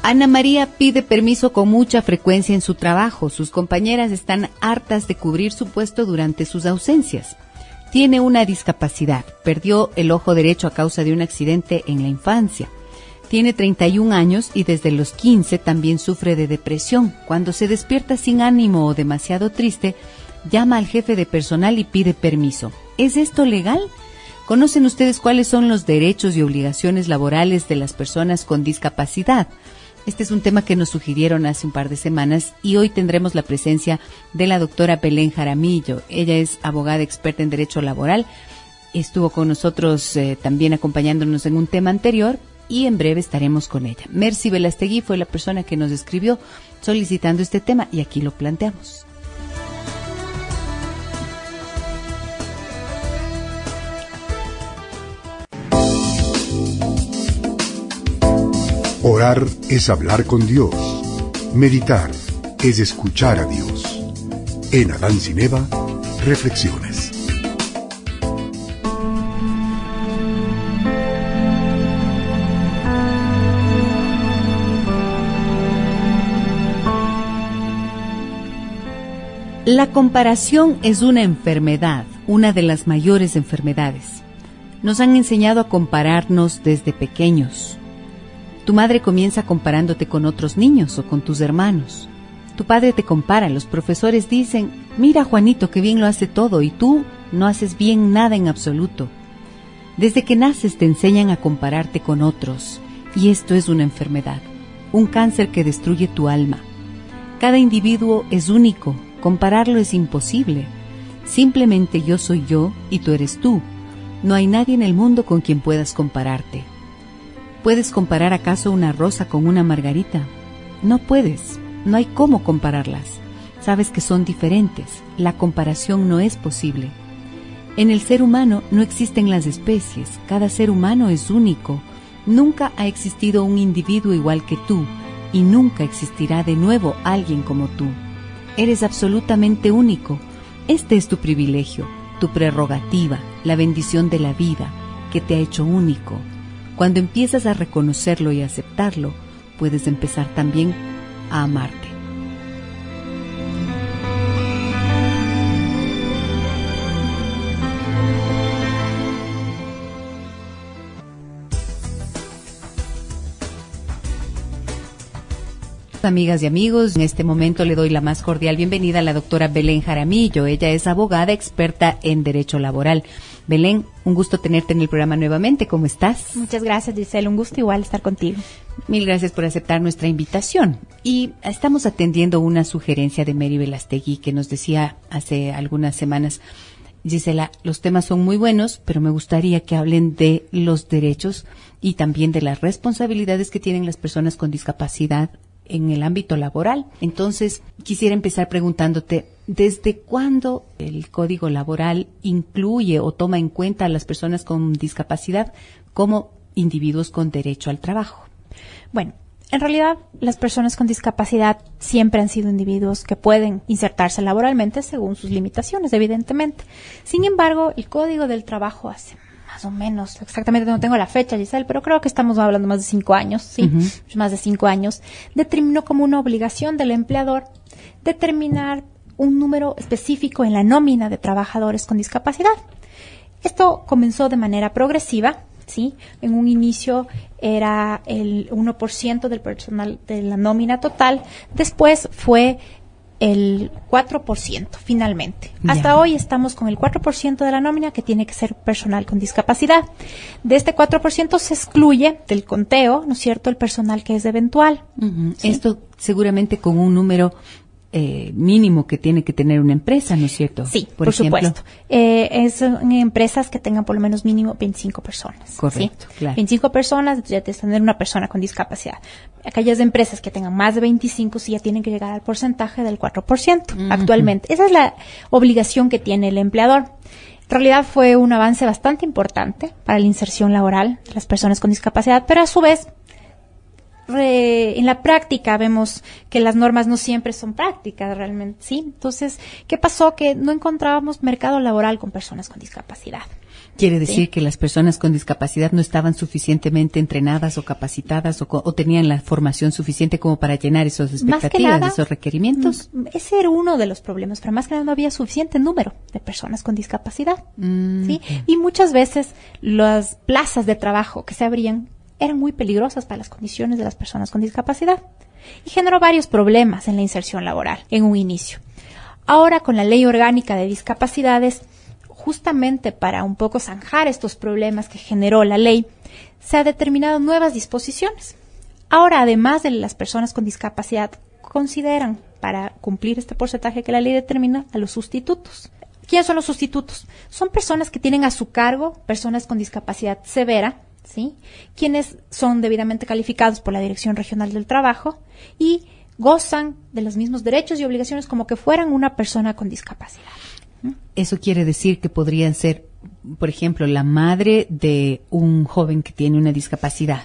Ana María pide permiso con mucha frecuencia en su trabajo. Sus compañeras están hartas de cubrir su puesto durante sus ausencias. Tiene una discapacidad. Perdió el ojo derecho a causa de un accidente en la infancia. Tiene 31 años y desde los 15 también sufre de depresión. Cuando se despierta sin ánimo o demasiado triste, llama al jefe de personal y pide permiso. ¿Es esto legal? ¿Conocen ustedes cuáles son los derechos y obligaciones laborales de las personas con discapacidad? Este es un tema que nos sugirieron hace un par de semanas y hoy tendremos la presencia de la doctora Belén Jaramillo. Ella es abogada experta en derecho laboral. Estuvo con nosotros también acompañándonos en un tema anterior y en breve estaremos con ella. Mercy Velastegui fue la persona que nos escribió solicitando este tema y aquí lo planteamos. Orar es hablar con Dios. Meditar es escuchar a Dios. En Adán sin Eva, reflexiones. La comparación es una enfermedad, una de las mayores enfermedades. Nos han enseñado a compararnos desde pequeños. Tu madre comienza comparándote con otros niños o con tus hermanos. Tu padre te compara, los profesores dicen, mira Juanito, qué bien lo hace todo, y tú no haces bien nada en absoluto. Desde que naces te enseñan a compararte con otros, y esto es una enfermedad, un cáncer que destruye tu alma. Cada individuo es único, compararlo es imposible. Simplemente yo soy yo y tú eres tú. No hay nadie en el mundo con quien puedas compararte. ¿Puedes comparar acaso una rosa con una margarita? No puedes, no hay cómo compararlas. Sabes que son diferentes, la comparación no es posible. En el ser humano no existen las especies, cada ser humano es único. Nunca ha existido un individuo igual que tú y nunca existirá de nuevo alguien como tú. Eres absolutamente único. Este es tu privilegio, tu prerrogativa, la bendición de la vida que te ha hecho único. Cuando empiezas a reconocerlo y aceptarlo, puedes empezar también a amarte. Amigas y amigos, en este momento le doy la más cordial bienvenida a la doctora Belén Jaramillo. Ella es abogada experta en derecho laboral. Belén, un gusto tenerte en el programa nuevamente. ¿Cómo estás? Muchas gracias, Giselle. Un gusto igual estar contigo. Mil gracias por aceptar nuestra invitación. Y estamos atendiendo una sugerencia de Mary Velastegui que nos decía hace algunas semanas, Gisela, los temas son muy buenos, pero me gustaría que hablen de los derechos y también de las responsabilidades que tienen las personas con discapacidad en el ámbito laboral. Entonces, quisiera empezar preguntándote, ¿desde cuándo el Código Laboral incluye o toma en cuenta a las personas con discapacidad como individuos con derecho al trabajo? Bueno, en realidad, las personas con discapacidad siempre han sido individuos que pueden insertarse laboralmente según sus limitaciones, evidentemente. Sin embargo, el Código del Trabajo hace más o menos, exactamente no tengo la fecha, Giselle, pero creo que estamos hablando más de 5 años, ¿sí? Más de 5 años, determinó como una obligación del empleador determinar un número específico en la nómina de trabajadores con discapacidad. Esto comenzó de manera progresiva, ¿sí? En un inicio era el 1% del personal de la nómina total, después fue el 4% finalmente. Hasta hoy estamos con el 4% de la nómina que tiene que ser personal con discapacidad. De este 4% se excluye del conteo, ¿no es cierto?, el personal que es eventual. ¿Sí? Esto seguramente con un número mínimo que tiene que tener una empresa, ¿no es cierto? Sí, por supuesto. Son empresas que tengan por lo menos mínimo 25 personas. Correcto, ¿sí? claro. 25 personas, ya te tener una persona con discapacidad. Aquellas empresas que tengan más de 25 sí ya tienen que llegar al porcentaje del 4% actualmente. Esa es la obligación que tiene el empleador. En realidad fue un avance bastante importante para la inserción laboral de las personas con discapacidad, pero a su vez en la práctica vemos que las normas no siempre son prácticas realmente, ¿sí? Entonces, ¿qué pasó? Que no encontrábamos mercado laboral con personas con discapacidad. Quiere decir que las personas con discapacidad no estaban suficientemente entrenadas o capacitadas o tenían la formación suficiente como para llenar esas expectativas, esos requerimientos. Ese era uno de los problemas, pero más que nada no había suficiente número de personas con discapacidad. ¿Sí? Y muchas veces las plazas de trabajo que se abrían eran muy peligrosas para las condiciones de las personas con discapacidad y generó varios problemas en la inserción laboral en un inicio. Ahora, con la Ley Orgánica de Discapacidades, justamente para un poco zanjar estos problemas que generó la ley, se han determinado nuevas disposiciones. Ahora, además de las personas con discapacidad, consideran, para cumplir este porcentaje que la ley determina, a los sustitutos. ¿Quiénes son los sustitutos? Son personas que tienen a su cargo personas con discapacidad severa, ¿sí? Quienes son debidamente calificados por la Dirección Regional del Trabajo y gozan de los mismos derechos y obligaciones como que fueran una persona con discapacidad. Eso quiere decir que podrían ser, por ejemplo, la madre de un joven que tiene una discapacidad.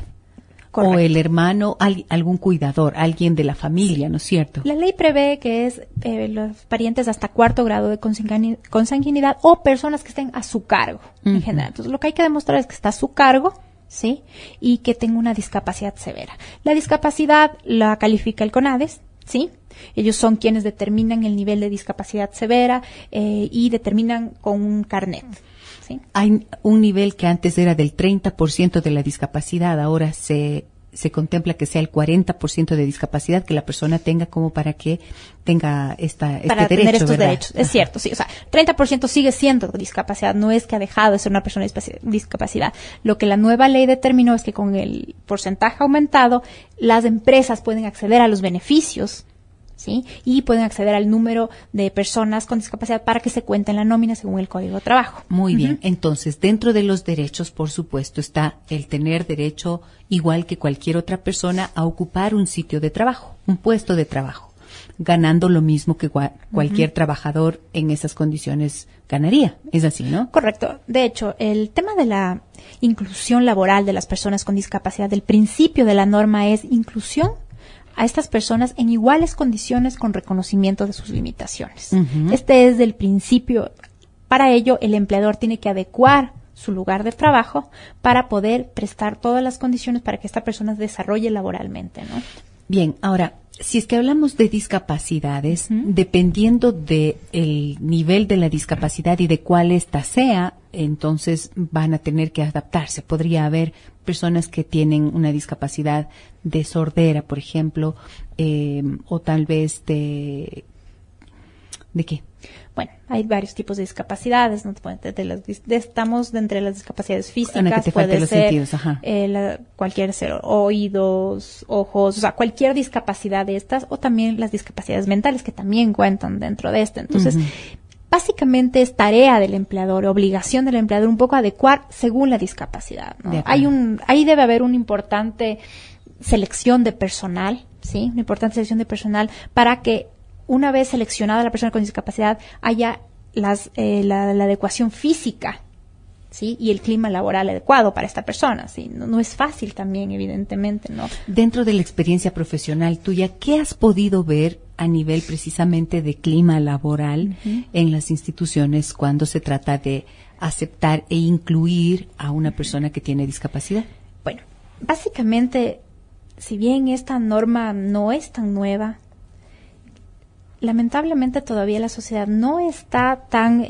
Correcto. O el hermano, algún cuidador, alguien de la familia, ¿no es cierto? La ley prevé que es los parientes hasta cuarto grado de consanguinidad o personas que estén a su cargo, en general. Entonces, lo que hay que demostrar es que está a su cargo, ¿sí? Y que tenga una discapacidad severa. La discapacidad la califica el CONADES, ¿sí? Ellos son quienes determinan el nivel de discapacidad severa y determinan con un carnet. ¿Sí? Hay un nivel que antes era del 30% de la discapacidad, ahora se contempla que sea el 40% de discapacidad que la persona tenga como para que tenga este para derecho, tener estos ¿verdad? derechos. Es cierto, sí. O sea, 30% sigue siendo discapacidad, no es que ha dejado de ser una persona con discapacidad. Lo que la nueva ley determinó es que con el porcentaje aumentado, las empresas pueden acceder a los beneficios, ¿sí? Y pueden acceder al número de personas con discapacidad para que se cuente en la nómina según el Código de Trabajo. Muy bien. Entonces, dentro de los derechos, por supuesto, está el tener derecho, igual que cualquier otra persona, a ocupar un sitio de trabajo, un puesto de trabajo, ganando lo mismo que cualquier trabajador en esas condiciones ganaría. Es así, ¿no? Correcto. De hecho, el tema de la inclusión laboral de las personas con discapacidad, el principio de la norma es inclusión a estas personas en iguales condiciones con reconocimiento de sus limitaciones. Este es el principio. Para ello, el empleador tiene que adecuar su lugar de trabajo para poder prestar todas las condiciones para que esta persona se desarrolle laboralmente, ¿no? Bien, ahora, si es que hablamos de discapacidades, dependiendo del nivel de la discapacidad y de cuál ésta sea, entonces van a tener que adaptarse. Podría haber personas que tienen una discapacidad de sordera, por ejemplo, o tal vez ¿de qué? Bueno, hay varios tipos de discapacidades, ¿no? Estamos de entre las discapacidades físicas, que puede los ser sentidos, cualquier ser oídos, ojos, o sea, cualquier discapacidad de estas, o también las discapacidades mentales que también cuentan dentro de esto. Entonces, básicamente es tarea del empleador, obligación del empleador un poco adecuar según la discapacidad, ¿no? Ahí debe haber una importante selección de personal, ¿sí? Una importante selección de personal para que una vez seleccionada la persona con discapacidad haya la adecuación física, ¿sí? Y el clima laboral adecuado para esta persona, ¿sí? No es fácil también, evidentemente, ¿no? Dentro de la experiencia profesional tuya, ¿qué has podido ver a nivel precisamente de clima laboral en las instituciones cuando se trata de aceptar e incluir a una persona que tiene discapacidad? Bueno, básicamente, si bien esta norma no es tan nueva, lamentablemente todavía la sociedad no está tan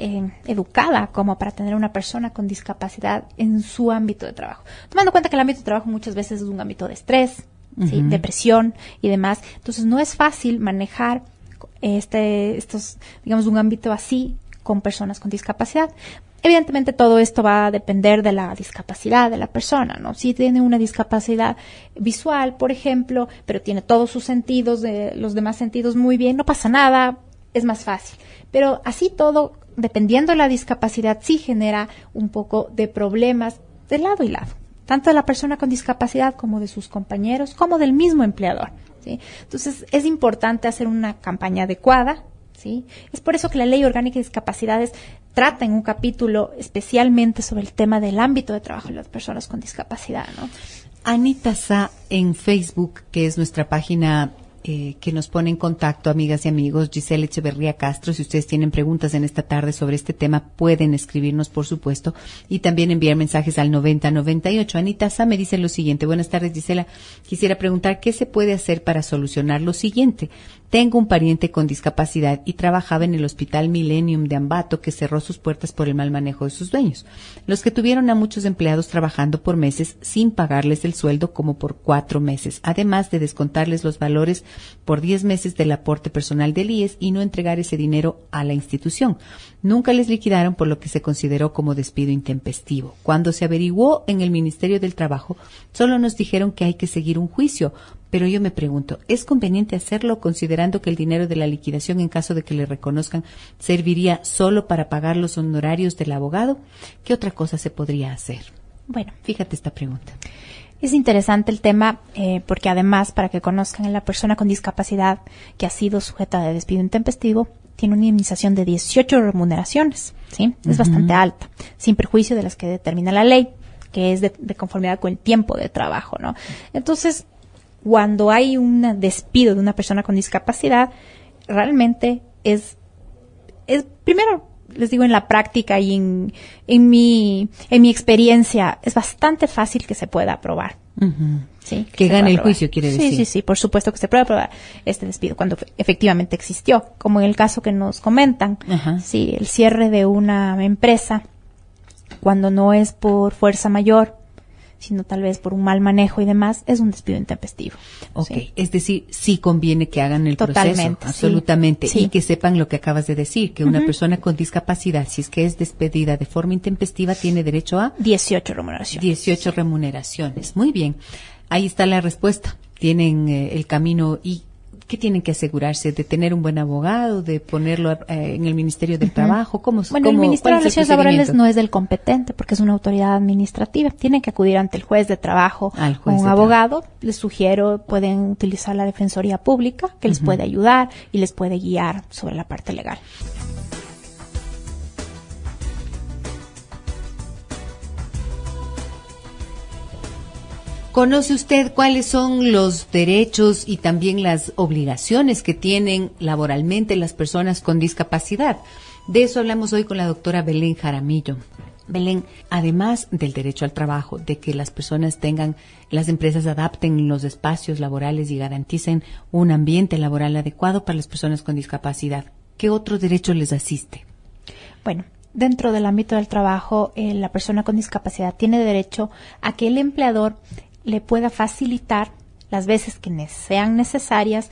educada como para tener una persona con discapacidad en su ámbito de trabajo. Tomando en cuenta que el ámbito de trabajo muchas veces es un ámbito de estrés, ¿sí? Depresión y demás. Entonces no es fácil manejar digamos, un ámbito así con personas con discapacidad. Evidentemente todo esto va a depender de la discapacidad de la persona, ¿no? Si tiene una discapacidad visual, por ejemplo, pero tiene todos sus sentidos, los demás sentidos muy bien, no pasa nada, es más fácil. Pero así todo, dependiendo de la discapacidad, sí genera un poco de problemas de lado y lado, tanto de la persona con discapacidad como de sus compañeros, como del mismo empleador, ¿sí? Entonces es importante hacer una campaña adecuada, ¿sí? Es por eso que la Ley Orgánica de Discapacidades trata en un capítulo especialmente sobre el tema del ámbito de trabajo de las personas con discapacidad, ¿no? Anita Sá en Facebook, que es nuestra página que nos pone en contacto, amigas y amigos, Gisela Echeverría Castro. Si ustedes tienen preguntas en esta tarde sobre este tema, pueden escribirnos, por supuesto, y también enviar mensajes al 9098. Anita Sá me dice lo siguiente: buenas tardes, Gisela. Quisiera preguntar qué se puede hacer para solucionar lo siguiente. Tengo un pariente con discapacidad y trabajaba en el Hospital Millennium de Ambato, que cerró sus puertas por el mal manejo de sus dueños, los que tuvieron a muchos empleados trabajando por meses sin pagarles el sueldo como por 4 meses, además de descontarles los valores por 10 meses del aporte personal del IES y no entregar ese dinero a la institución. Nunca les liquidaron, por lo que se consideró como despido intempestivo. Cuando se averiguó en el Ministerio del Trabajo, solo nos dijeron que hay que seguir un juicio. Pero yo me pregunto, ¿es conveniente hacerlo considerando que el dinero de la liquidación, en caso de que le reconozcan, serviría solo para pagar los honorarios del abogado? ¿Qué otra cosa se podría hacer? Bueno, fíjate esta pregunta. Es interesante el tema porque además, para que conozcan, a la persona con discapacidad que ha sido sujeta de despido intempestivo tiene una indemnización de 18 remuneraciones, ¿sí? Es bastante alta, sin perjuicio de las que determina la ley, que es de conformidad con el tiempo de trabajo, ¿no? Entonces, cuando hay un despido de una persona con discapacidad, realmente es primero, les digo, en la práctica y en mi experiencia, es bastante fácil que se pueda aprobar. ¿Sí? Que gane el juicio, quiere decir. Sí, por supuesto que se puede aprobar este despido cuando efectivamente existió, como en el caso que nos comentan. Sí, el cierre de una empresa, cuando no es por fuerza mayor, sino tal vez por un mal manejo y demás, es un despido intempestivo. Ok, ¿sí? Es decir, sí conviene que hagan el Totalmente, proceso, absolutamente, sí. Y que sepan lo que acabas de decir, que una persona con discapacidad, si es que es despedida de forma intempestiva, tiene derecho a 18 remuneraciones. 18 remuneraciones. Muy bien, ahí está la respuesta. Tienen el camino. ¿Y qué tienen que asegurarse? ¿De tener un buen abogado? ¿De ponerlo en el Ministerio del Trabajo? El Ministerio de Relaciones Laborales no es del competente porque es una autoridad administrativa. Tienen que acudir ante el juez de trabajo o un abogado. Les sugiero, pueden utilizar la Defensoría Pública, que les puede ayudar y les puede guiar sobre la parte legal. ¿Conoce usted cuáles son los derechos y también las obligaciones que tienen laboralmente las personas con discapacidad? De eso hablamos hoy con la doctora Belén Jaramillo. Belén, además del derecho al trabajo, de que las empresas adapten los espacios laborales y garanticen un ambiente laboral adecuado para las personas con discapacidad, ¿qué otro derecho les asiste? Bueno, dentro del ámbito del trabajo, la persona con discapacidad tiene derecho a que el empleador le pueda facilitar las veces que sean necesarias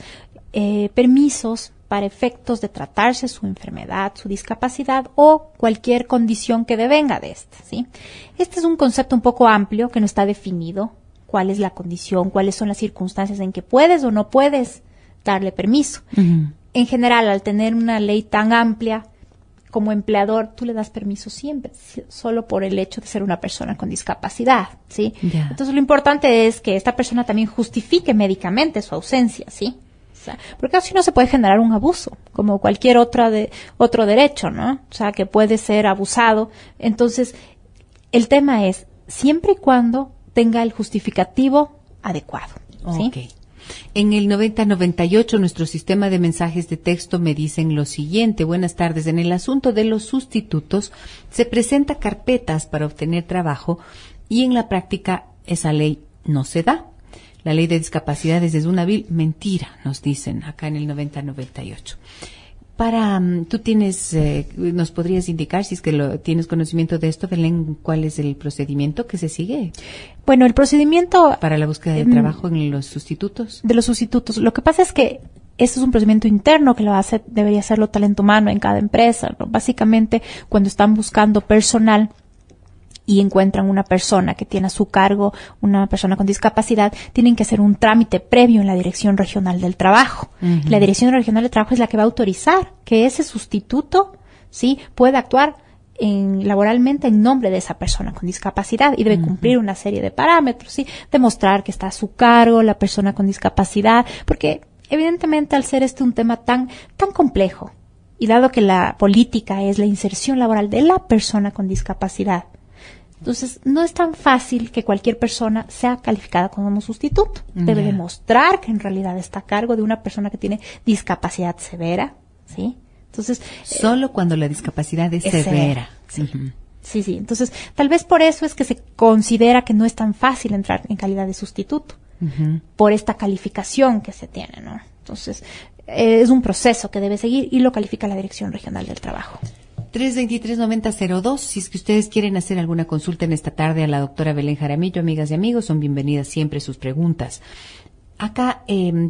permisos para efectos de tratarse su enfermedad, su discapacidad o cualquier condición que devenga de esta, ¿sí? Este es un concepto un poco amplio que no está definido. ¿Cuál es la condición? ¿Cuáles son las circunstancias en que puedes o no puedes darle permiso? En general, al tener una ley tan amplia, como empleador, tú le das permiso siempre, solo por el hecho de ser una persona con discapacidad, ¿sí? Yeah. Entonces, lo importante es que esta persona también justifique médicamente su ausencia, ¿sí? O sea, porque así no se puede generar un abuso, como cualquier otro derecho, ¿no? O sea, que puede ser abusado. Entonces, el tema es, siempre y cuando tenga el justificativo adecuado, ¿sí? Okay. En el 9098, nuestro sistema de mensajes de texto me dicen lo siguiente: buenas tardes, en el asunto de los sustitutos se presenta carpetas para obtener trabajo y en la práctica esa ley no se da. La ley de discapacidades es una vil mentira, nos dicen acá en el 9098. Tú tienes, ¿nos podrías indicar, si es que tienes conocimiento de esto, Belén, cuál es el procedimiento que se sigue? Bueno, el procedimiento para la búsqueda de trabajo en los sustitutos. De los sustitutos. Lo que pasa es que este es un procedimiento interno que debería hacerlo talento humano en cada empresa, ¿no? Básicamente, cuando están buscando personal y encuentran una persona que tiene a su cargo una persona con discapacidad, tienen que hacer un trámite previo en la Dirección Regional del Trabajo. La Dirección Regional del Trabajo es la que va a autorizar que ese sustituto, ¿sí?, pueda actuar laboralmente en nombre de esa persona con discapacidad y debe cumplir una serie de parámetros, ¿sí?, demostrar que está a su cargo la persona con discapacidad, porque evidentemente al ser un tema tan complejo y dado que la política es la inserción laboral de la persona con discapacidad, Entonces, no es tan fácil que cualquier persona sea calificada como sustituto. Debe demostrar que en realidad está a cargo de una persona que tiene discapacidad severa, ¿sí? Entonces, solo cuando la discapacidad es severa. Sí. Sí. Entonces, tal vez por eso es que se considera que no es tan fácil entrar en calidad de sustituto, por esta calificación que se tiene, ¿no? Entonces, es un proceso que debe seguir y lo califica la Dirección Regional del Trabajo. 323-9002, si es que ustedes quieren hacer alguna consulta en esta tarde a la doctora Belén Jaramillo, amigas y amigos, son bienvenidas siempre sus preguntas. Acá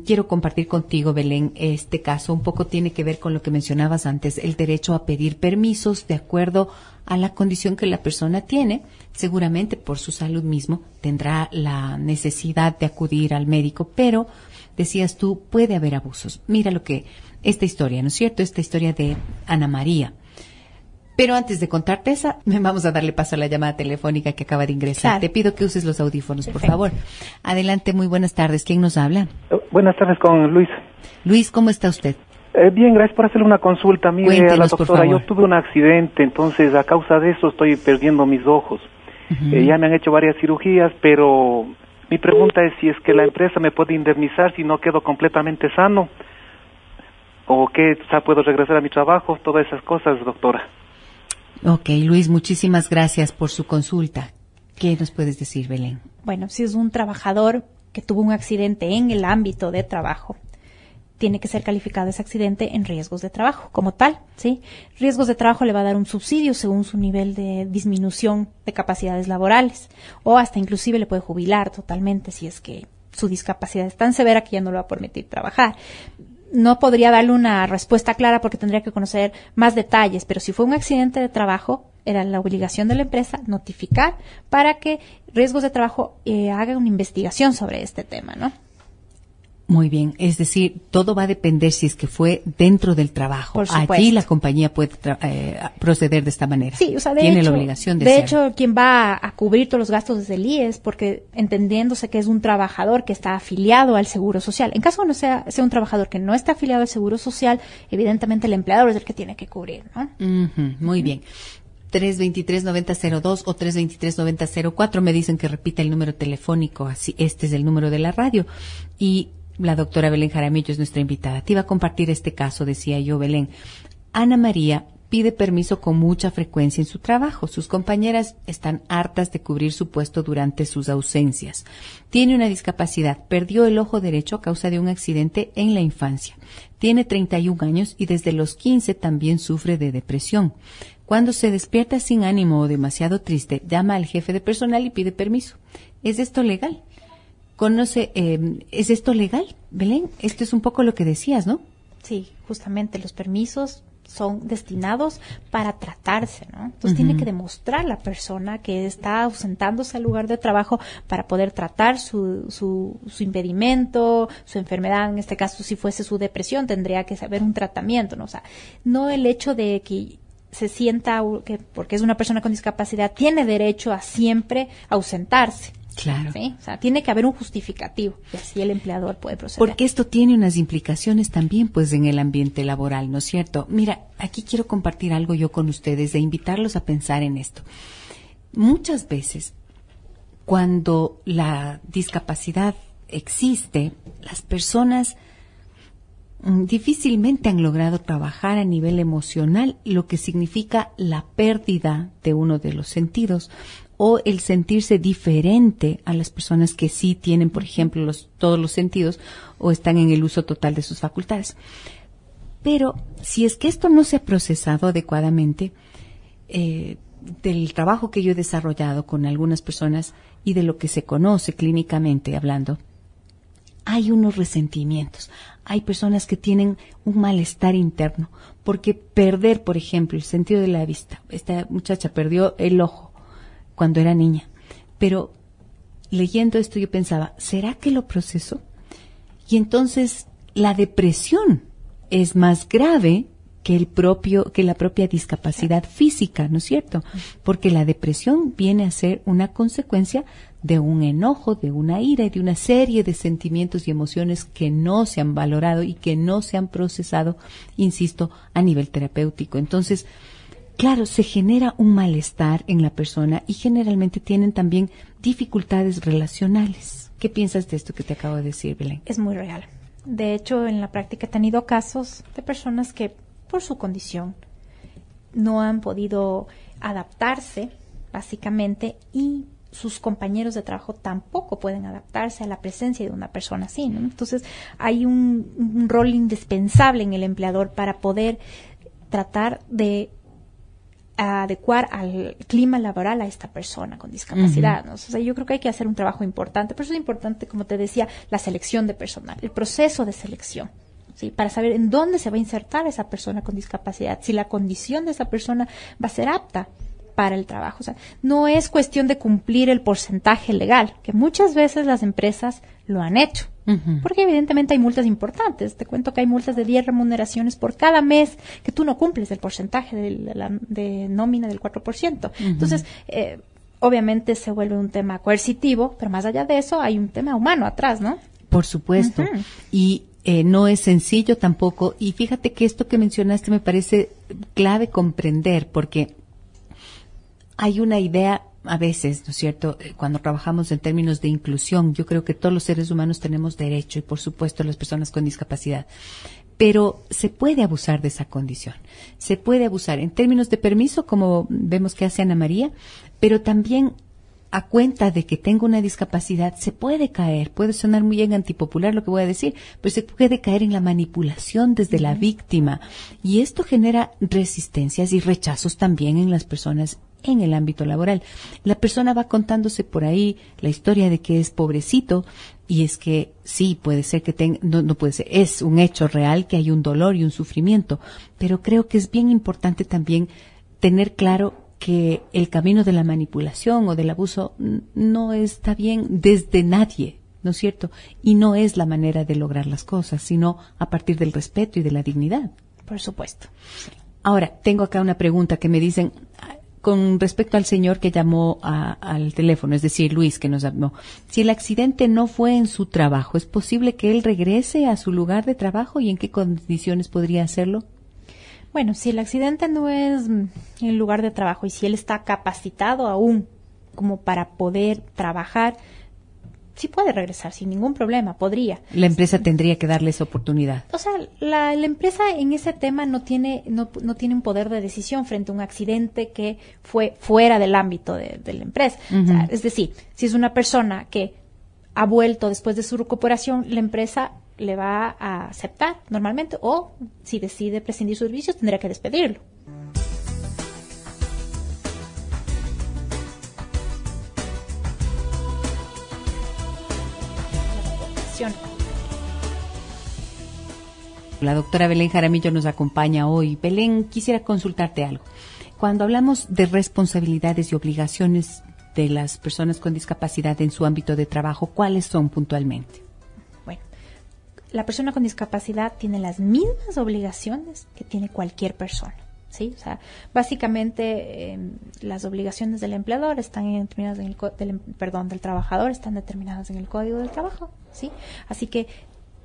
quiero compartir contigo, Belén, este caso un poco tiene que ver con lo que mencionabas antes, el derecho a pedir permisos de acuerdo a la condición que la persona tiene. Seguramente por su salud mismo tendrá la necesidad de acudir al médico, pero decías tú, puede haber abusos. Mira esta historia, ¿no es cierto? Esta historia de Ana María. Pero antes de contarte esa, vamos a darle paso a la llamada telefónica que acaba de ingresar. Claro. Te pido que uses los audífonos, por favor. Adelante, muy buenas tardes. ¿Quién nos habla? Buenas tardes, con Luis. Luis, ¿cómo está usted? Bien, gracias por hacerle una consulta. Mire, cuéntenos, a la doctora, por favor. yo tuve un accidente, entonces a causa de eso estoy perdiendo mis ojos. Ya me han hecho varias cirugías, pero mi pregunta es si es que la empresa me puede indemnizar si no quedo completamente sano, o que puedo regresar a mi trabajo, todas esas cosas, doctora. Ok, Luis, muchísimas gracias por su consulta. ¿Qué nos puedes decir, Belén? Bueno, si es un trabajador que tuvo un accidente en el ámbito de trabajo, tiene que ser calificado ese accidente en riesgos de trabajo, como tal, ¿sí? Riesgos de trabajo le va a dar un subsidio según su nivel de disminución de capacidades laborales, o hasta inclusive le puede jubilar totalmente si es que su discapacidad es tan severa que ya no le va a permitir trabajar. No podría darle una respuesta clara porque tendría que conocer más detalles, pero si fue un accidente de trabajo, era la obligación de la empresa notificar para que riesgos de trabajo haga una investigación sobre este tema, ¿no? Muy bien, es decir, todo va a depender si es que fue dentro del trabajo. Por supuesto. Allí la compañía puede proceder de esta manera. Sí, o sea, tiene la obligación de hacerlo. De hecho, quien va a cubrir todos los gastos desde el IES, porque entendiéndose que es un trabajador que está afiliado al Seguro Social. En caso de no sea un trabajador que no está afiliado al Seguro Social, evidentemente el empleador es el que tiene que cubrir, ¿no? Muy bien. 323-9002 o 323-9004 me dicen que repita el número telefónico, así este es el número de la radio. Y la doctora Belén Jaramillo es nuestra invitada. Te iba a compartir este caso, decía yo, Belén. Ana María pide permiso con mucha frecuencia en su trabajo. Sus compañeras están hartas de cubrir su puesto durante sus ausencias. Tiene una discapacidad, perdió el ojo derecho a causa de un accidente en la infancia. Tiene 31 años y desde los 15 también sufre de depresión. Cuando se despierta sin ánimo o demasiado triste, llama al jefe de personal y pide permiso. ¿Es esto legal? ¿Es esto legal, Belén? Esto es un poco lo que decías, ¿no? Sí, justamente los permisos son destinados para tratarse, ¿no? Entonces tiene que demostrar la persona que está ausentándose al lugar de trabajo para poder tratar su impedimento, su enfermedad. En este caso, si fuese su depresión, tendría que haber un tratamiento, ¿no? O sea, no el hecho de que se sienta que porque es una persona con discapacidad tiene derecho a siempre ausentarse. Claro. ¿Sí? O sea, tiene que haber un justificativo y así el empleador puede proceder. Porque esto tiene unas implicaciones también, pues, en el ambiente laboral, ¿no es cierto? Mira, aquí quiero compartir algo yo con ustedes, de invitarlos a pensar en esto. Muchas veces, cuando la discapacidad existe, las personas difícilmente han logrado trabajar a nivel emocional, lo que significa la pérdida de uno de los sentidos o el sentirse diferente a las personas que sí tienen, por ejemplo, todos los sentidos o están en el uso total de sus facultades. Pero si es que esto no se ha procesado adecuadamente, del trabajo que yo he desarrollado con algunas personas y de lo que se conoce clínicamente hablando, hay unos resentimientos. Hay personas que tienen un malestar interno porque perder, por ejemplo, el sentido de la vista. Esta muchacha perdió el ojo cuando era niña, pero leyendo esto yo pensaba, ¿será que lo procesó? Y entonces la depresión es más grave que la propia discapacidad física, ¿no es cierto? Porque la depresión viene a ser una consecuencia de un enojo, de una ira y de una serie de sentimientos y emociones que no se han valorado y que no se han procesado, insisto, a nivel terapéutico. Entonces, claro, se genera un malestar en la persona y generalmente tienen también dificultades relacionales. ¿Qué piensas de esto que te acabo de decir, Belén? Es muy real. De hecho, en la práctica he tenido casos de personas que, por su condición, no han podido adaptarse, básicamente, y sus compañeros de trabajo tampoco pueden adaptarse a la presencia de una persona así, ¿no? Entonces, hay un rol indispensable en el empleador para poder tratar de adecuar al clima laboral a esta persona con discapacidad, ¿no? O sea, yo creo que hay que hacer un trabajo importante. Por eso es importante, como te decía, la selección de personal, el proceso de selección, ¿sí? Para saber en dónde se va a insertar esa persona con discapacidad, si la condición de esa persona va a ser apta para el trabajo. O sea, no es cuestión de cumplir el porcentaje legal, que muchas veces las empresas lo han hecho. Porque evidentemente hay multas importantes. Te cuento que hay multas de 10 remuneraciones por cada mes que tú no cumples el porcentaje de nómina del 4%. Entonces, obviamente se vuelve un tema coercitivo, pero más allá de eso hay un tema humano atrás, ¿no? Por supuesto. Y no es sencillo tampoco. Y fíjate que esto que mencionaste me parece clave comprender, porque hay una idea a veces, ¿no es cierto?, cuando trabajamos en términos de inclusión, yo creo que todos los seres humanos tenemos derecho y, por supuesto, las personas con discapacidad. Pero se puede abusar de esa condición. Se puede abusar en términos de permiso, como vemos que hace Ana María, pero también a cuenta de que tengo una discapacidad, se puede caer, puede sonar muy bien antipopular lo que voy a decir, pero se puede caer en la manipulación desde la víctima. Y esto genera resistencias y rechazos también en las personas en el ámbito laboral. La persona va contándose por ahí la historia de que es pobrecito, y es que sí, puede ser que no puede ser, es un hecho real que hay un dolor y un sufrimiento, pero creo que es bien importante también tener claro que el camino de la manipulación o del abuso no está bien desde nadie, ¿no es cierto? Y no es la manera de lograr las cosas, sino a partir del respeto y de la dignidad. Por supuesto. Sí. Ahora, tengo acá una pregunta que me dicen con respecto al señor que llamó al teléfono, es decir, Luis, que nos llamó. Si el accidente no fue en su trabajo, ¿es posible que él regrese a su lugar de trabajo y en qué condiciones podría hacerlo? Bueno, si el accidente no es en el lugar de trabajo y si él está capacitado aún como para poder trabajar, sí puede regresar sin ningún problema, podría. La empresa tendría que darle esa oportunidad. O sea, la empresa en ese tema no tiene un poder de decisión frente a un accidente que fue fuera del ámbito de la empresa. O sea, es decir, si es una persona que ha vuelto después de su recuperación, la empresa le va a aceptar normalmente, o si decide prescindir sus servicios, tendría que despedirlo. La doctora Belén Jaramillo nos acompaña hoy. Belén, quisiera consultarte algo. Cuando hablamos de responsabilidades y obligaciones de las personas con discapacidad en su ámbito de trabajo, ¿cuáles son puntualmente? Bueno, la persona con discapacidad tiene las mismas obligaciones que tiene cualquier persona, ¿sí? O sea, básicamente las obligaciones del empleador están determinadas en del trabajador están determinadas en el Código del Trabajo, ¿sí? Así que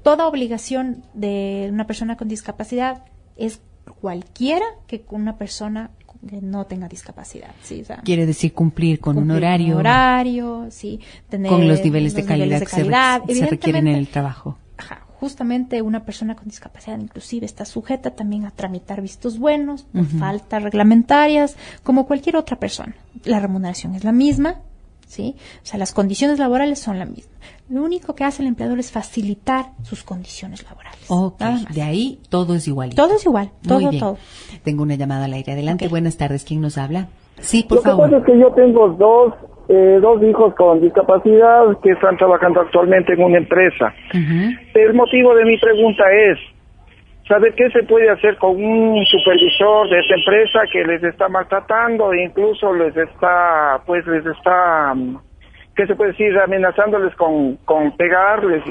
toda obligación de una persona con discapacidad es cualquiera que con una persona que no tenga discapacidad, ¿sí? O sea, quiere decir cumplir con un horario. Sí, tener con los niveles de calidad que se requieren en el trabajo. Ajá, justamente una persona con discapacidad inclusive está sujeta también a tramitar vistos buenos, por faltas reglamentarias, como cualquier otra persona. La remuneración es la misma, ¿sí? O sea, las condiciones laborales son las mismas. Lo único que hace el empleador es facilitar sus condiciones laborales. Ok, de ahí todo es igualito. Todo es igual, todo. Tengo una llamada al aire. Adelante, buenas tardes. ¿Quién nos habla? Sí, por favor. Lo que pasa es que yo tengo dos hijos con discapacidad que están trabajando actualmente en una empresa. El motivo de mi pregunta es saber qué se puede hacer con un supervisor de esa empresa que les está maltratando e incluso les está, ¿qué se puede decir? Amenazándoles con pegarles.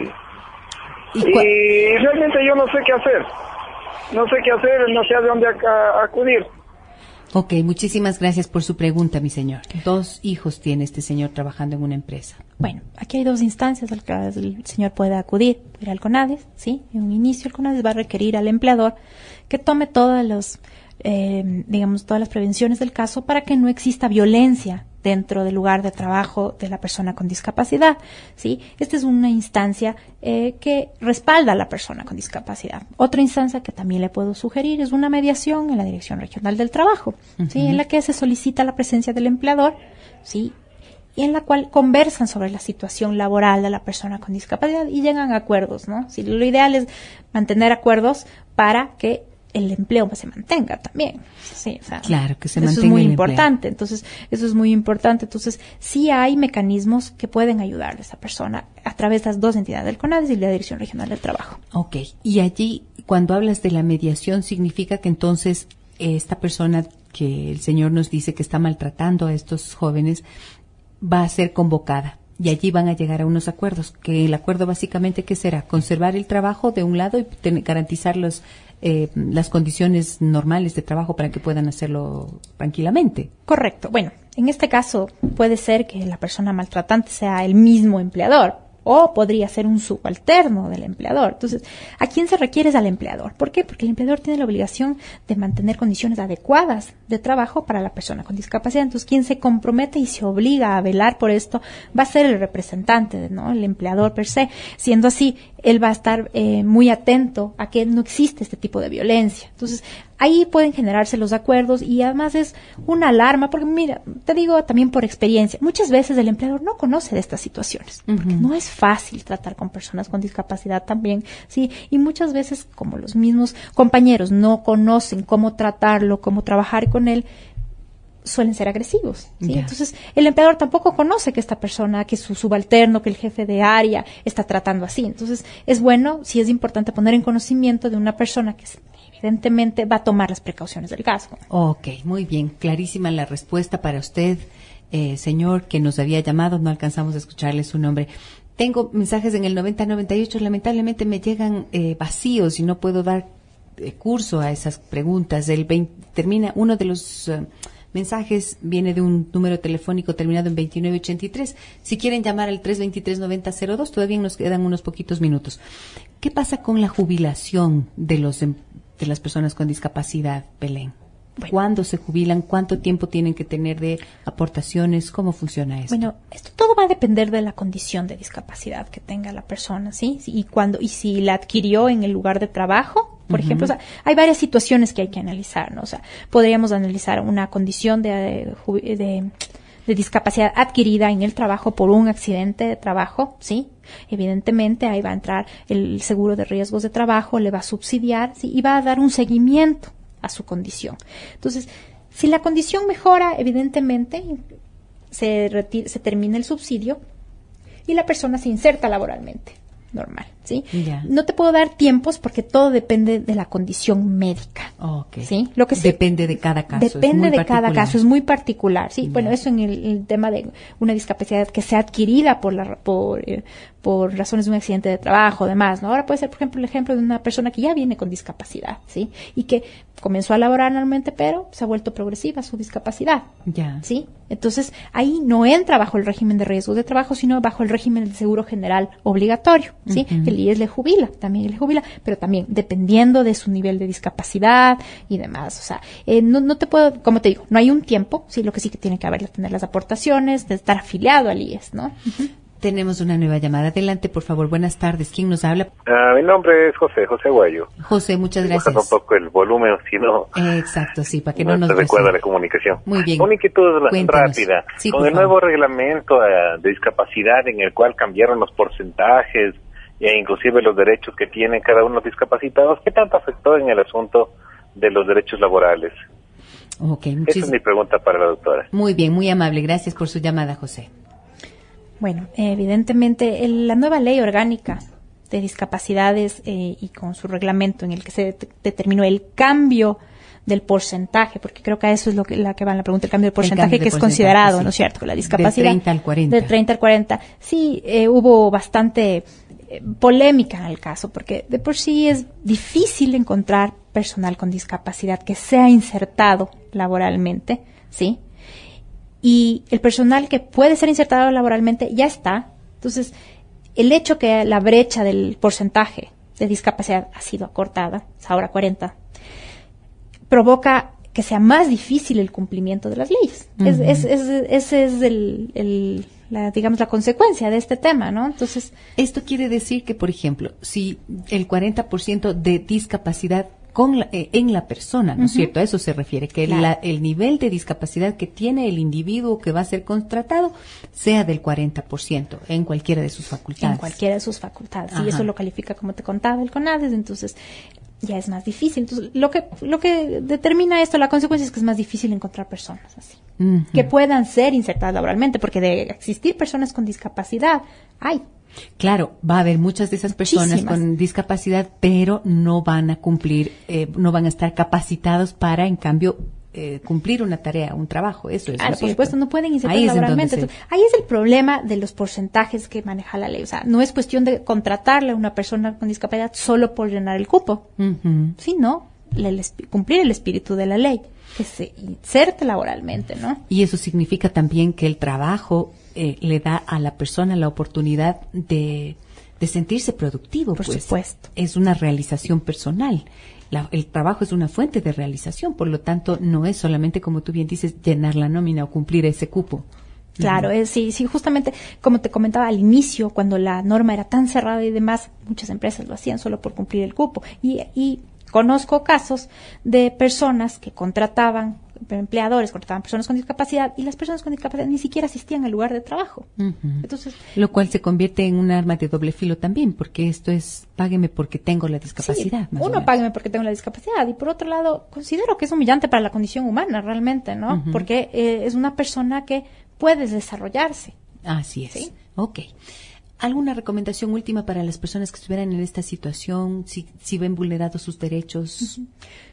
Y realmente yo no sé qué hacer. No sé a dónde acudir. Ok, muchísimas gracias por su pregunta, mi señor. 2 hijos tiene este señor trabajando en una empresa. Bueno, aquí hay 2 instancias a las que el señor puede acudir. Ir al CONADIS, ¿sí? En un inicio el CONADIS va a requerir al empleador que tome todos los digamos, todas las prevenciones del caso para que no exista violencia dentro del lugar de trabajo de la persona con discapacidad, ¿sí? Esta es una instancia que respalda a la persona con discapacidad. Otra instancia que también le puedo sugerir es una mediación en la Dirección Regional del Trabajo, ¿sí? En la que se solicita la presencia del empleador, ¿sí? Y en la cual conversan sobre la situación laboral de la persona con discapacidad y llegan a acuerdos, ¿no? Sí, lo ideal es mantener acuerdos para que el empleo se mantenga también. Sí, o sea, claro, que se eso mantenga es muy el importante. Entonces, eso es muy importante. Entonces, sí hay mecanismos que pueden ayudar a esa persona a través de las dos entidades, del CONADIS y la Dirección Regional del Trabajo. Ok. Y allí, cuando hablas de la mediación, significa que entonces esta persona que el señor nos dice que está maltratando a estos jóvenes va a ser convocada. Y allí van a llegar a unos acuerdos, que el acuerdo básicamente, ¿qué será? Conservar el trabajo de un lado y garantizar las condiciones normales de trabajo para que puedan hacerlo tranquilamente. Correcto. Bueno, en este caso puede ser que la persona maltratante sea el mismo empleador o podría ser un subalterno del empleador. Entonces, ¿a quién se requiere? Es al empleador. ¿Por qué? Porque el empleador tiene la obligación de mantener condiciones adecuadas de trabajo para la persona con discapacidad. Entonces, quien se compromete y se obliga a velar por esto va a ser el representante, ¿no? El empleador per se. Siendo así, él va a estar muy atento a que no existe este tipo de violencia. Entonces, ahí pueden generarse los acuerdos y además es una alarma, porque mira, te digo también por experiencia, muchas veces el empleador no conoce de estas situaciones, porque no es fácil tratar con personas con discapacidad también, sí, y muchas veces como los mismos compañeros no conocen cómo tratarlo, cómo trabajar con él, suelen ser agresivos, ¿sí? Yeah. Entonces, el empleador tampoco conoce que esta persona, que su subalterno, que el jefe de área está tratando así. Entonces, es bueno, sí es importante poner en conocimiento de una persona que evidentemente va a tomar las precauciones del caso. Ok, muy bien. Clarísima la respuesta para usted, señor, que nos había llamado. No alcanzamos a escucharle su nombre. Tengo mensajes en el 9098. Lamentablemente me llegan vacíos y no puedo dar curso a esas preguntas. Termina uno de los mensajes, viene de un número telefónico terminado en 2983. Si quieren llamar al 323-9002, todavía nos quedan unos poquitos minutos. ¿Qué pasa con la jubilación de las personas con discapacidad, Belén? Bueno. ¿Cuándo se jubilan? ¿Cuánto tiempo tienen que tener de aportaciones? ¿Cómo funciona esto? Bueno, esto todo va a depender de la condición de discapacidad que tenga la persona, ¿sí? Y si la adquirió en el lugar de trabajo, por ejemplo, o sea, hay varias situaciones que hay que analizar, ¿no? O sea, podríamos analizar una condición de discapacidad adquirida en el trabajo por un accidente de trabajo, ¿sí? Evidentemente ahí va a entrar el seguro de riesgos de trabajo, le va a subsidiar, ¿sí? Y va a dar un seguimiento a su condición. Entonces, si la condición mejora, evidentemente se termina el subsidio y la persona se inserta laboralmente, normal, ¿sí? Yeah. No te puedo dar tiempos porque todo depende de la condición médica, okay. ¿sí? Lo que depende de cada caso. Depende de cada caso, es muy particular, ¿sí? Yeah. Bueno, eso en el tema de una discapacidad que sea adquirida por razones de un accidente de trabajo, demás, ¿no? Ahora puede ser, por ejemplo, el ejemplo de una persona que ya viene con discapacidad, ¿sí? Y que comenzó a laborar anualmente, pero se ha vuelto progresiva su discapacidad, yeah. ¿sí? Entonces, ahí no entra bajo el régimen de riesgos de trabajo, sino bajo el régimen del seguro general obligatorio, ¿sí? Uh-huh. El IES le jubila, pero también dependiendo de su nivel de discapacidad y demás. O sea, no te puedo, como te digo, no hay un tiempo, sí, lo que sí que tiene que haber, tener las aportaciones, de estar afiliado al IES, ¿no? Uh-huh. Tenemos una nueva llamada. Adelante, por favor. Buenas tardes. ¿Quién nos habla? Mi nombre es José Guayo. José, muchas gracias. Bajando un poco el volumen, si no... Exacto, sí, para que no nos... se recuerda la comunicación. Muy bien. Una inquietud Cuéntanos. rápida. Sí, con el nuevo reglamento de discapacidad en el cual cambiaron los porcentajes e inclusive los derechos que tienen cada uno de los discapacitados, ¿qué tanto afectó en el asunto de los derechos laborales? Okay, esa es mi pregunta para la doctora. Muy bien, muy amable. Gracias por su llamada, José. Bueno, evidentemente la nueva ley orgánica de discapacidades y con su reglamento en el que se determinó el cambio del porcentaje, porque creo que a eso es la que va en la pregunta, el cambio del porcentaje que es considerado, sí, ¿no es cierto? La discapacidad. De 30 al 40. De 30 al 40. Sí, hubo bastante polémica en el caso, porque de por sí es difícil encontrar personal con discapacidad que sea insertado laboralmente, ¿sí? Y el personal que puede ser insertado laboralmente ya está. Entonces, el hecho que la brecha del porcentaje de discapacidad ha sido acortada, es ahora 40, provoca que sea más difícil el cumplimiento de las leyes. Ese es digamos, la consecuencia de este tema, ¿no? Entonces, esto quiere decir que, por ejemplo, si el 40% de discapacidad en la persona, ¿no es cierto? A eso se refiere, que claro, el nivel de discapacidad que tiene el individuo que va a ser contratado sea del 40% en cualquiera de sus facultades. En cualquiera de sus facultades. Y eso lo califica, como te contaba, el CONADES. Entonces, ya es más difícil. Entonces, lo que determina esto, la consecuencia es que es más difícil encontrar personas así, que puedan ser insertadas laboralmente, porque de existir personas con discapacidad, hay. Claro, va a haber muchas de esas personas con discapacidad, pero no van a cumplir, no van a estar capacitados para, en cambio, cumplir una tarea, un trabajo. Eso es. Por supuesto, no pueden insertar laboralmente. Entonces, ahí es el problema de los porcentajes que maneja la ley. O sea, no es cuestión de contratarle a una persona con discapacidad solo por llenar el cupo, sino cumplir el espíritu de la ley, que se inserte laboralmente, ¿no? Y eso significa también que el trabajo le da a la persona la oportunidad de sentirse productivo. Por supuesto. Es una realización personal. El trabajo es una fuente de realización, por lo tanto, no es solamente, como tú bien dices, llenar la nómina o cumplir ese cupo. Claro, sí, justamente como te comentaba al inicio, cuando la norma era tan cerrada y demás, muchas empresas lo hacían solo por cumplir el cupo. Y conozco casos de personas que empleadores contrataban personas con discapacidad, y las personas con discapacidad ni siquiera asistían al lugar de trabajo. Entonces, lo cual se convierte en un arma de doble filo también, porque esto es págueme porque tengo la discapacidad. Sí, págueme porque tengo la discapacidad, y por otro lado, considero que es humillante para la condición humana realmente, ¿no? Porque es una persona que puede desarrollarse. Así es. ¿Sí? Ok. ¿Alguna recomendación última para las personas que estuvieran en esta situación, si ven vulnerados sus derechos?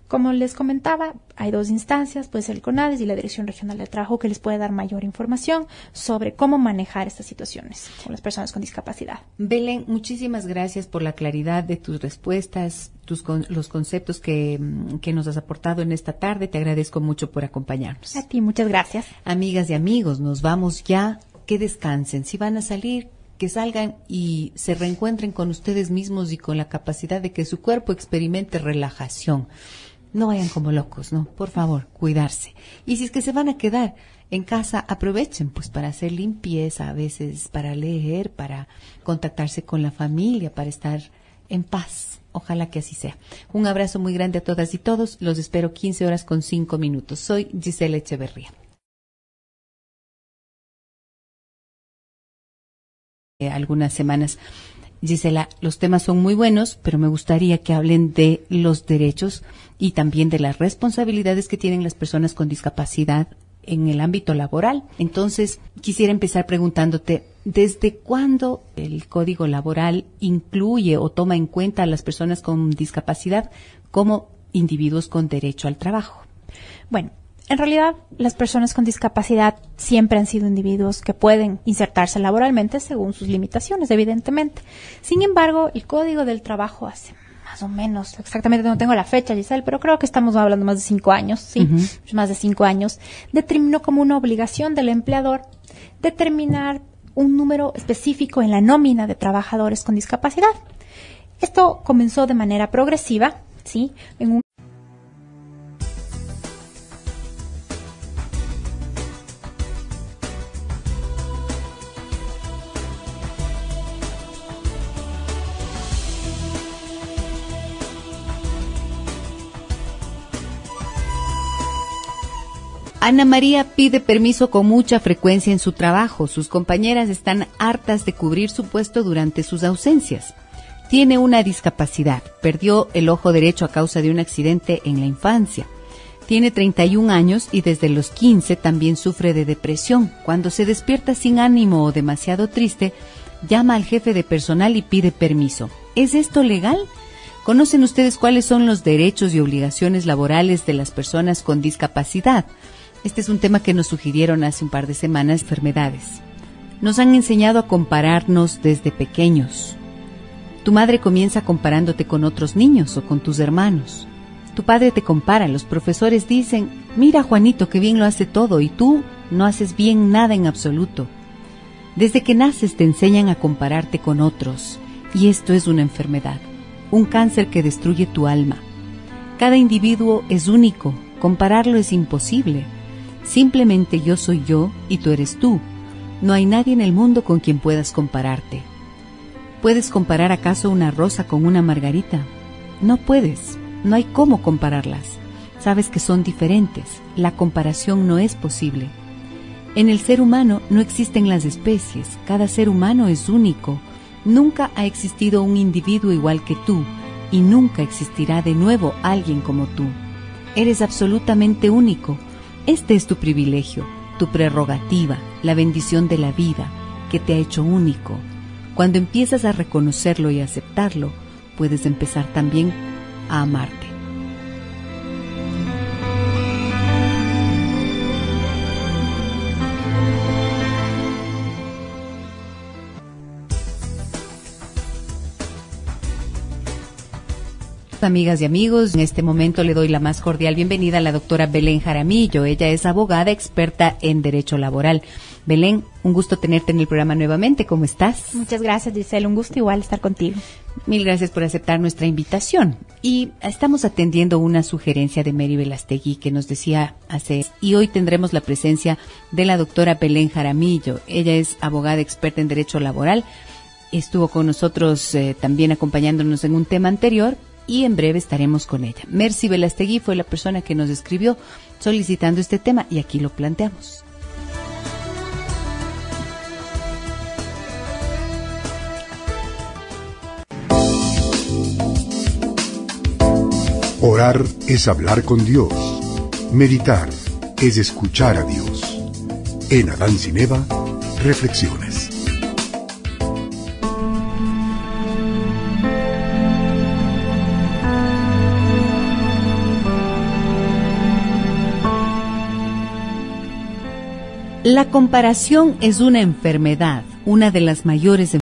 Como les comentaba, hay dos instancias, puede ser el CONADES y la Dirección Regional del Trabajo, que les puede dar mayor información sobre cómo manejar estas situaciones con las personas con discapacidad. Belén, muchísimas gracias por la claridad de tus respuestas, los conceptos que nos has aportado en esta tarde. Te agradezco mucho por acompañarnos. A ti, muchas gracias. Amigas y amigos, nos vamos ya. Que descansen. Si van a salir, que salgan y se reencuentren con ustedes mismos y con la capacidad de que su cuerpo experimente relajación. No vayan como locos, ¿no? Por favor, cuidarse. Y si es que se van a quedar en casa, aprovechen pues para hacer limpieza, a veces para leer, para contactarse con la familia, para estar en paz. Ojalá que así sea. Un abrazo muy grande a todas y todos. Los espero 15:05. Soy Gisela Echeverría. Algunas semanas. Gisela, los temas son muy buenos, pero me gustaría que hablen de los derechos y también de las responsabilidades que tienen las personas con discapacidad en el ámbito laboral. Entonces, quisiera empezar preguntándote, ¿desde cuándo el Código Laboral incluye o toma en cuenta a las personas con discapacidad como individuos con derecho al trabajo? Bueno, en realidad, las personas con discapacidad siempre han sido individuos que pueden insertarse laboralmente según sus limitaciones, evidentemente. Sin embargo, el Código del Trabajo hace más o menos, exactamente no tengo la fecha, Giselle, pero creo que estamos hablando más de 5 años, ¿sí? Más de 5 años, determinó como una obligación del empleador determinar un número específico en la nómina de trabajadores con discapacidad. Esto comenzó de manera progresiva, ¿sí? Ana María pide permiso con mucha frecuencia en su trabajo. Sus compañeras están hartas de cubrir su puesto durante sus ausencias. Tiene una discapacidad. Perdió el ojo derecho a causa de un accidente en la infancia. Tiene 31 años y desde los 15 también sufre de depresión. Cuando se despierta sin ánimo o demasiado triste, llama al jefe de personal y pide permiso. ¿Es esto legal? ¿Conocen ustedes cuáles son los derechos y obligaciones laborales de las personas con discapacidad? Este es un tema que nos sugirieron hace un par de semanas, enfermedades. Nos han enseñado a compararnos desde pequeños. Tu madre comienza comparándote con otros niños o con tus hermanos. Tu padre te compara, los profesores dicen, mira Juanito que bien lo hace todo y tú no haces bien nada en absoluto. Desde que naces te enseñan a compararte con otros y esto es una enfermedad, un cáncer que destruye tu alma. Cada individuo es único Compararlo es imposible. Simplemente yo soy yo y tú eres tú. No hay nadie en el mundo con quien puedas compararte. ¿Puedes comparar acaso una rosa con una margarita? No puedes. No hay cómo compararlas. Sabes que son diferentes. La comparación no es posible. En el ser humano no existen las especies. Cada ser humano es único. Nunca ha existido un individuo igual que tú y nunca existirá de nuevo alguien como tú. Eres absolutamente único. Este es tu privilegio, tu prerrogativa, la bendición de la vida que te ha hecho único. Cuando empiezas a reconocerlo y aceptarlo, puedes empezar también a amarte. Amigas y amigos, en este momento le doy la más cordial bienvenida a la doctora Belén Jaramillo. Ella es abogada experta en Derecho Laboral. Belén, un gusto tenerte en el programa nuevamente. ¿Cómo estás? Muchas gracias, Giselle. Un gusto igual estar contigo. Mil gracias por aceptar nuestra invitación. Y estamos atendiendo una sugerencia de Mary Velastegui que nos decía y hoy tendremos la presencia de la doctora Belén Jaramillo. Ella es abogada experta en Derecho Laboral. Estuvo con nosotros también acompañándonos en un tema anterior. Y en breve estaremos con ella. Mercy Velastegui fue la persona que nos escribió solicitando este tema y aquí lo planteamos. Orar es hablar con Dios. Meditar es escuchar a Dios. En Adán sin Eva, reflexiones. La comparación es una enfermedad, una de las mayores